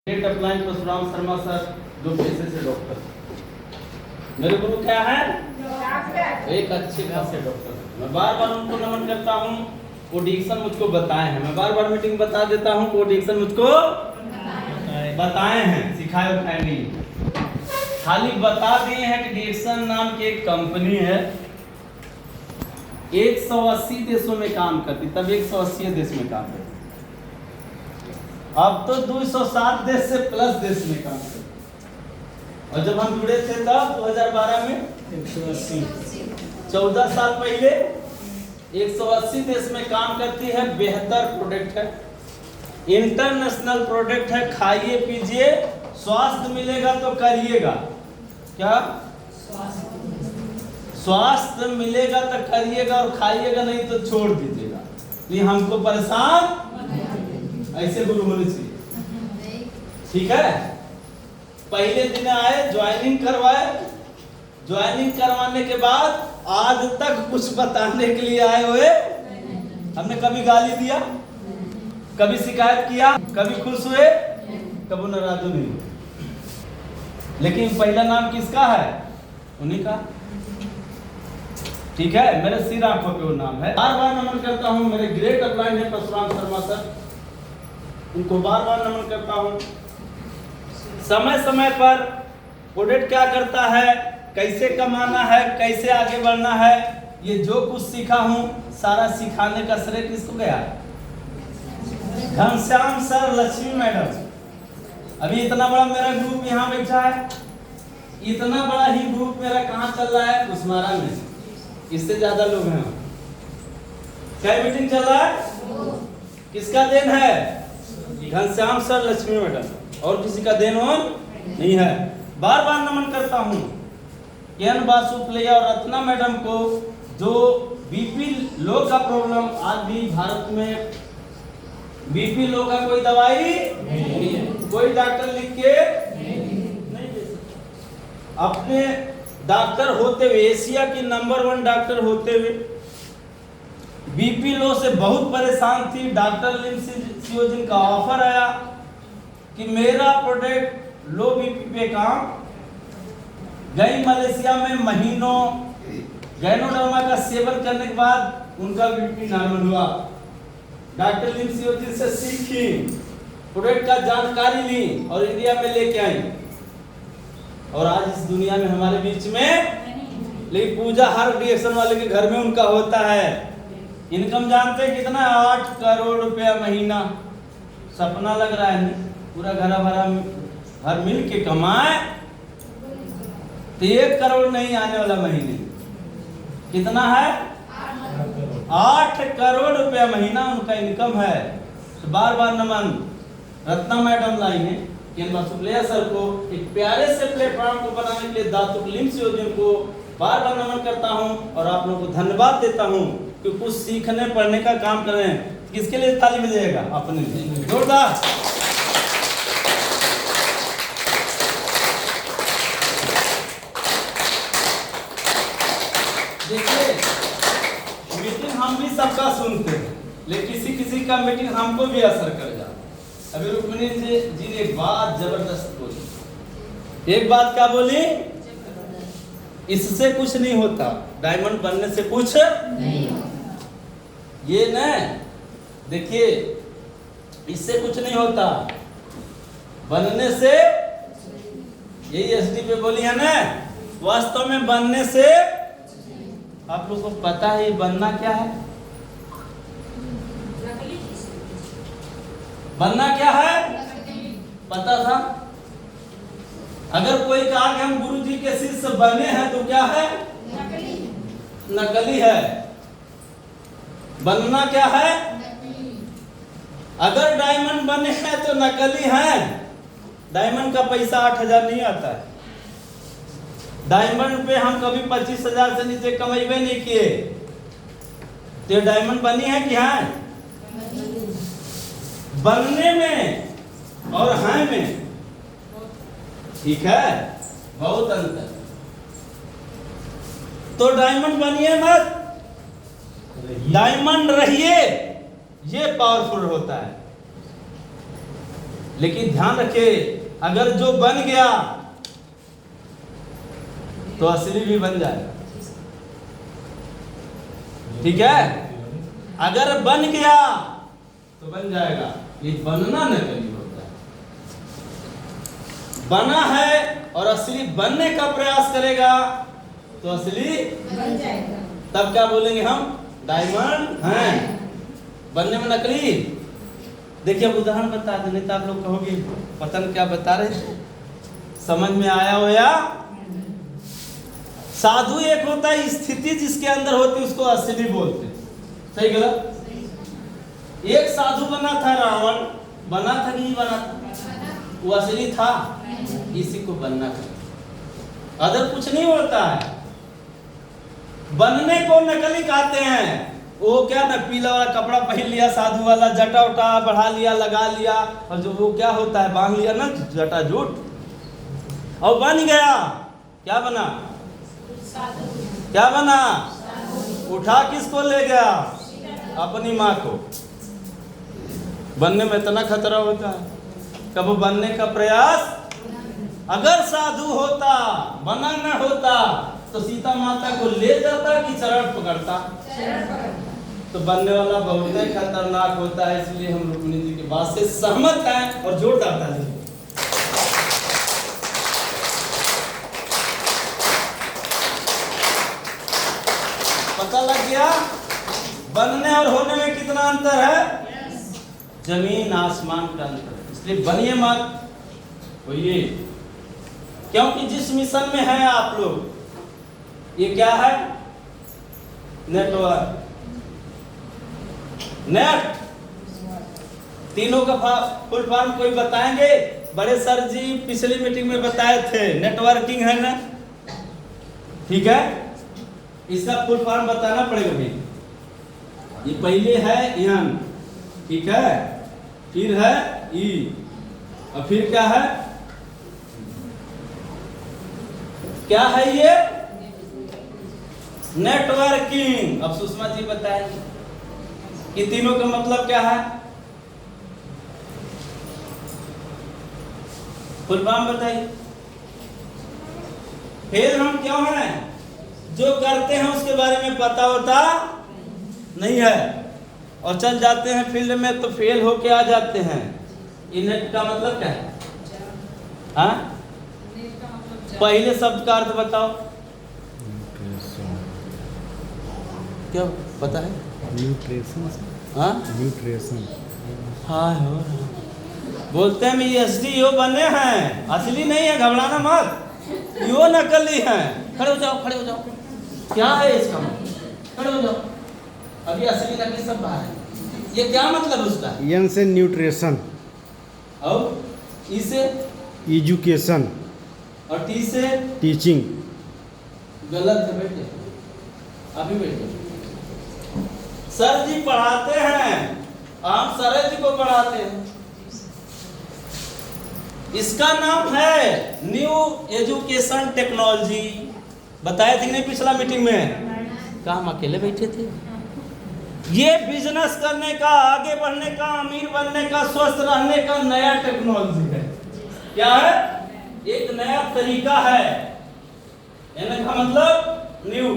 Great upline Parshuram Sharma sir, जो पेशे से डॉक्टर। मेरे गुरु क्या है? एक अच्छे खासे डॉक्टर। मैं बार बार उनको नमन करता हूँ। वो डिक्शन मुझको बताए हैं। मैं बार बार मीटिंग बता देता हूँ। वो डिक्शन मुझको बताए हैं, सिखाए उठाए नहीं, खाली बता दिए हैं कि डिक्शन नाम की एक कंपनी है, 180 देशों में काम करती, तब 180 देश में काम करती, अब तो 207 देश से प्लस देश में काम करती। और जब हम जुड़े थे तब 2012 में 180, 14 साल पहले 180 देश में काम करती है। बेहतर प्रोडक्ट है, इंटरनेशनल प्रोडक्ट है। खाइए पीजिए, स्वास्थ्य मिलेगा तो करिएगा। क्या स्वास्थ्य मिलेगा तो करिएगा, और खाइएगा नहीं तो छोड़ दीजिएगा। ये हमको परेशान ऐसे गुरु होने चाहिए। ठीक है, पहले दिन आए, ज्वाइनिंग करवाए, ज्वाइनिंग करवाने के बाद आज तक कुछ बताने के लिए आए हुए। हमने कभी गाली दिया, कभी शिकायत किया, कभी खुश हुए, कभी नाराज नहीं। लेकिन पहला नाम किसका है? उन्हीं का। ठीक है, मेरे सिर आंखों पे वो नाम है। बार बार नमन करता हूँ। मेरे ग्रेट अपलाइन है परशुराम शर्मा सर, उनको बार बार नमन करता हूँ। समय समय पर प्रोडक्ट क्या करता है, कैसे कमाना है, कैसे आगे बढ़ना है, ये जो कुछ सीखा हूँ सारा सिखाने का श्रेय किसको गया? Ghanshyam sir, Lakshmi madam. अभी इतना बड़ा मेरा ग्रुप यहाँ बैठा है, इतना बड़ा ही ग्रुप मेरा कहाँ चल रहा है? उस्मारा में। इससे ज्यादा लोग हैं। क्या मीटिंग चल रहा है? किसका देन है? घनश्याम सर, लक्ष्मी मैडम, और किसी का देन नहीं है। बार बार नमन करता हूँ एन बासुप्रिया और रत्ना मैडम को, जो बीपी लो का प्रॉब्लम, आज भी भारत में बीपी लो का कोई दवाई नहीं है, कोई डॉक्टर लिख के नहीं दे सकता। अपने डॉक्टर होते हुए, एशिया की नंबर 1 डॉक्टर होते हुए, बीपी लो से बहुत परेशान थी। डॉक्टर लिम्सियोजिन का ऑफर आया कि मेरा प्रोडक्ट लो बीपी पे काम। गई मलेशिया में, महीनों गैनोडर्मा का सेवन करने के बाद उनका बीपी नॉर्मल हुआ। डॉक्टर लिम्सियोजिन से सीखी, प्रोडक्ट का जानकारी ली और इंडिया में लेके आई, और आज इस दुनिया में हमारे बीच में। लेकिन पूजा हर रिएक्शन वाले के घर में उनका होता है। इनकम जानते हैं कितना? 8 करोड़ रुपया महीना। सपना लग रहा है? पूरा घर मिल के कमाए तो 1 करोड़ नहीं आने वाला महीने। कितना है? 8 करोड़ रुपया महीना उनका इनकम है। तो बार बार नमन रत्ना मैडम लाई है सुप्रिया सर को, एक प्यारे से प्लेटफॉर्म को बनाने के लिए दातुक लिम्सियोजिन को बार बार नमन करता हूं, और आप लोगों को धन्यवाद देता हूं कि कुछ सीखने पढ़ने का काम कर रहे हैं। किसके लिए ताली बजाएगा? अपने लिए जोरदार। देखिए, मीटिंग हम भी सबका सुनते हैं, लेकिन किसी किसी का मीटिंग हमको भी असर कर जाता है। अभी रुक्मिणी जी ने एक बात जबरदस्त बोली। एक बात क्या बोली? इससे कुछ नहीं होता, डायमंड बनने से कुछ नहीं होता। ये न देखिए, इससे कुछ नहीं होता, बनने से, यही एसडी पे बोली है ना। वास्तव में बनने से, आप लोगों को पता है बनना क्या है? बनना क्या है? पता था? अगर कोई कहा कि हम गुरुजी के शिष्य बने हैं तो क्या है? नकली है। बनना क्या है? अगर डायमंड बने हैं तो नकली है। डायमंड का पैसा 8,000 नहीं आता है। डायमंड पे हम कभी 25,000 से नीचे कमाइबे नहीं किए। तो डायमंड बनी है कि है? बनने में और हैं में, ठीक है, बहुत अंतर। तो डायमंड बनिए मत, डायमंड रहिए, ये पावरफुल होता है। लेकिन ध्यान रखिए, अगर जो बन गया तो असली भी बन जाएगा। ठीक है, अगर बन गया तो बन जाएगा। ये बनना नकली होता है। बना है और असली बनने का प्रयास करेगा तो असली बन जाएगा। तब क्या बोलेंगे हम? डायमंड है। बनने में नकली। देखिए अब उदाहरण बता दें, नहीं तो आप लोग कहोगे पता नहीं क्या बता रहे थे। समझ में आया हो या? साधु एक होता है, स्थिति जिसके अंदर होती है उसको असली बोलते। सही गलत? एक साधु बना था रावण, बना था कि नहीं बना था? वो असली था, इसी को बनना था। अदर कुछ नहीं होता है। बनने को नकली कहते हैं। वो क्या ना, पीला वाला कपड़ा पहन लिया साधु वाला, जटा उटा बढ़ा लिया, लगा लिया, और जो वो क्या होता है बांध लिया ना जटा जूट, और बन गया। क्या बना? क्या बना? उठा किसको ले गया? अपनी माँ को। बनने में इतना खतरा होता है। कब बनने का प्रयास, अगर साधु होता, बना न होता तो सीता माता को ले जाता कि चरण पकड़ता? तो बनने वाला बहुत ही खतरनाक होता है। इसलिए हम रुक्मिणी जी की बात से सहमत हैं और जोरदार ताली। पता लग गया बनने और होने में कितना अंतर है? जमीन आसमान का अंतर। इसलिए बनिए मत, होइए। क्योंकि जिस मिशन में है आप लोग, ये क्या है? Network, net. तीनों का फुल फॉर्म कोई बताएंगे? बड़े सर जी पिछली मीटिंग में बताए थे, नेटवर्किंग है ना। ठीक है, इसका फुल फॉर्म बताना पड़ेगा भी। ये पहले है एन, ठीक है, फिर है ई, और फिर क्या है? क्या है ये? नेटवर्किंग। अब सुषमा जी बताएंगे कि तीनों का मतलब क्या है? फुल फॉर्म बताइए। फेल हम क्यों हैं? जो करते हैं उसके बारे में पता होता नहीं है और चल जाते हैं फील्ड में तो फेल होके आ जाते हैं। ये नेट का मतलब क्या है? हाँ, पहले शब्द का अर्थ बताओ। क्या पता है? न्यूट्रिशन। हाँ, न्यूट्रिशन। हाँ हो बोलते हैं ESD बने हैं, असली नहीं है, घबराना मत। यो नकली है। खड़े हो जाओ, खड़े हो जाओ। क्या है इसका? खड़े हो जाओ। अभी असली नकली सब बाहर है। ये क्या मतलब उसका? एन से न्यूट्रिशन, और ई से एजुकेशन, और टी से टीचिंग। गलत है, बैठे अभी बैठे। सर जी पढ़ाते हैं, आप सर जी को पढ़ाते हैं। इसका नाम है न्यू एजुकेशन टेक्नोलॉजी। बताया थी नहीं पिछला मीटिंग में? कहाँ हम अकेले बैठे थे? ये बिजनेस करने का, आगे बढ़ने का, अमीर बनने का, स्वस्थ रहने का नया टेक्नोलॉजी है। क्या है? एक नया तरीका है। एन का मतलब न्यू,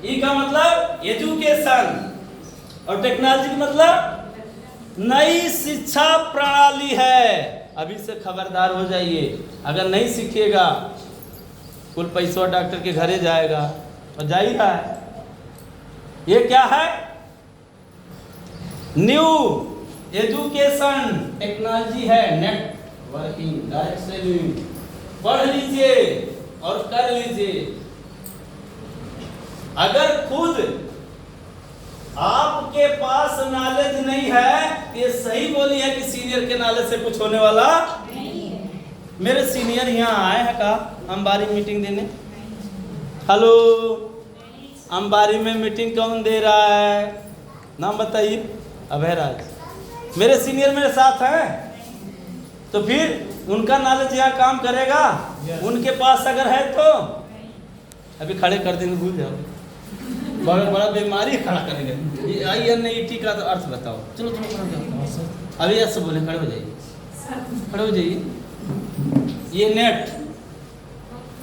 ई का मतलब एजुकेशन, और टेक्नोलॉजी का मतलब नई शिक्षा प्रणाली है। अभी से खबरदार हो जाइए, अगर नहीं सीखिएगा कुल पैसा डॉक्टर के घरे जाएगा और जा ही रहा है। ये क्या है? न्यू एजुकेशन टेक्नोलॉजी है, नेटवर्किंग, डायरेक्ट सेलिंग। पढ़ लीजिए और कर लीजिए। अगर खुद आपके पास नॉलेज नहीं है, ये सही बोली है कि सीनियर के नॉलेज से कुछ होने वाला नहीं है। मेरे सीनियर यहाँ आए हैं का अंबारी मीटिंग देने। हेलो, अंबारी में मीटिंग कौन दे रहा है? नाम बताइए। अभयराज। मेरे सीनियर मेरे साथ हैं, तो फिर उनका नॉलेज यहाँ काम करेगा? उनके पास अगर है तो अभी खड़े कर देंगे, भूल जाओ। बड़ा बड़ा बीमारी खड़ा करेंगे। INET का तो अर्थ बताओ। चलो चलो खड़े हो जाओ। अभी ऐसे बोले, खड़े हो जाइए। खड़े हो जाइए। ये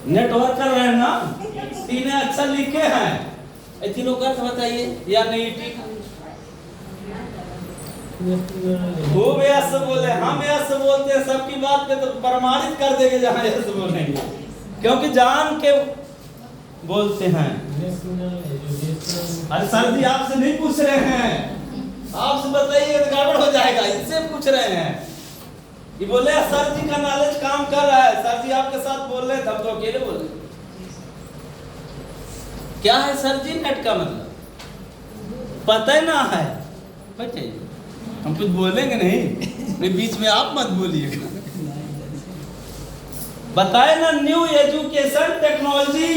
नेटवर्क कर रहे हैं ना, तीन अक्षर लिखे हैं, ये तीनों का अर्थ बताइए या नहीं? ठीक, खूब यस बोले, हम यस बोलते हैं सबकी बात पे तो प्रमाणित कर देंगे जहाँ यस बोलेंगे, क्योंकि जान के बोलते हैं। अरे सर जी आपसे नहीं पूछ रहे हैं, आपसे बताइए तो गड़बड़ हो जाएगा, इससे पूछ रहे हैं। ये बोले सर जी का नॉलेज काम कर रहा है, सर जी आपके साथ बोल रहे थे, हम तो अकेले बोल रहे। क्या है सर जी नेट का मतलब? पता ही ना है, बताइए। हम कुछ बोलेंगे नहीं, बीच में आप मत बोलिएगा। बताए ना, न्यू एजुकेशन टेक्नोलॉजी,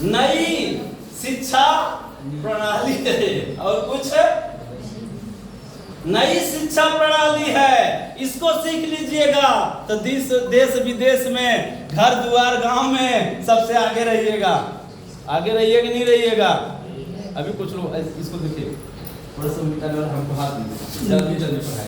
नई शिक्षा प्रणाली है, और कुछ नई शिक्षा प्रणाली है, इसको सीख लीजिएगा तो देश विदेश में, घर द्वार गांव में सबसे आगे रहिएगा। आगे रहिएगा नहीं रहिएगा? अभी कुछ लोग इसको देखिए, थोड़ा सा हमको हाथ दीजिए, जल्दी जल्दी पढ़ाए।